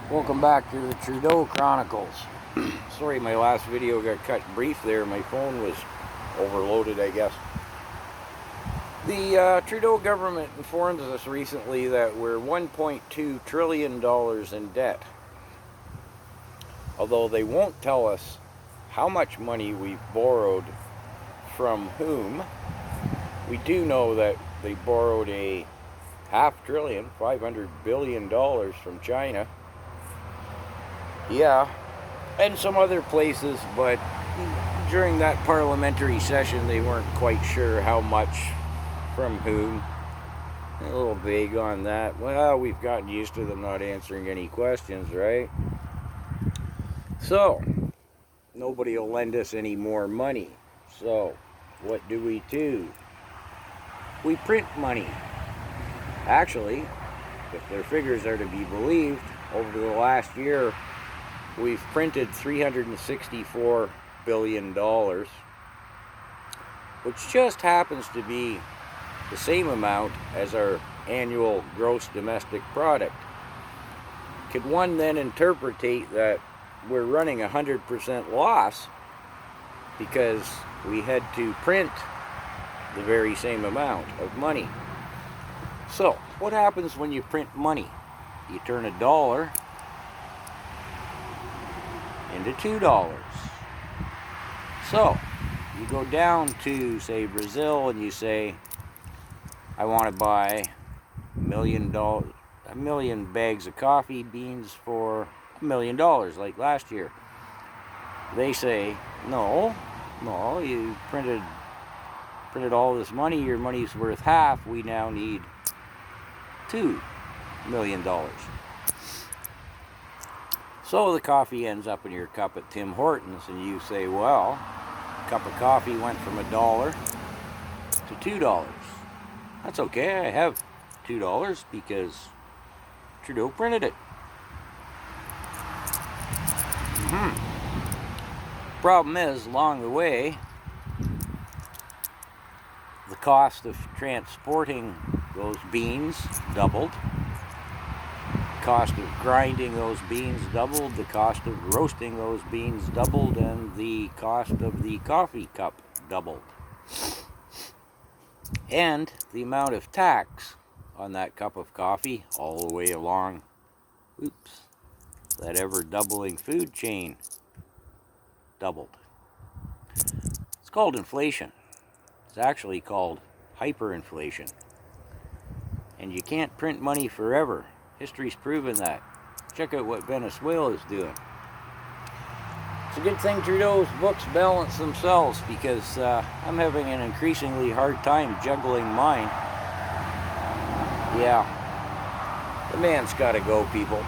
Welcome back to the Trudeau Chronicles. Sorry, my last video got cut brief there. My phone was overloaded, I guess. The Trudeau government informed us recently that we're $1.2 trillion in debt. Although they won't tell us how much money we've borrowed from whom, we do know that they borrowed a $500 billion from China. Yeah, and some other places, but during that parliamentary session they weren't quite sure how much from whom. A little vague on that. Well, we've gotten used to them not answering any questions, right? So, nobody will lend us any more money. So, what do? We print money. Actually, if their figures are to be believed, over the last year, we've printed $364 billion, which just happens to be the same amount as our annual gross domestic product. Could one then interpret that we're running 100% loss because we had to print the very same amount of money? So, what happens when you print money? You turn a dollar into $2. So, you go down to, say, Brazil, and you say, I want to buy a million bags of coffee beans for $1 million, like last year. They say, no, you printed all this money, your money's worth half, we now need $2 million. So the coffee ends up in your cup at Tim Hortons, and you say, well, a cup of coffee went from $1 to $2. That's okay, I have $2 because Trudeau printed it. Problem is, along the way, the cost of transporting those beans doubled. The cost of grinding those beans doubled, the cost of roasting those beans doubled, and the cost of the coffee cup doubled. And the amount of tax on that cup of coffee all the way along, that ever-doubling food chain doubled. It's called inflation. It's actually called hyperinflation. And you can't print money forever. History's proven that. Check out what Venezuela's doing. It's a good thing Trudeau's books balance themselves, because I'm having an increasingly hard time juggling mine. Yeah, the man's got to go, people.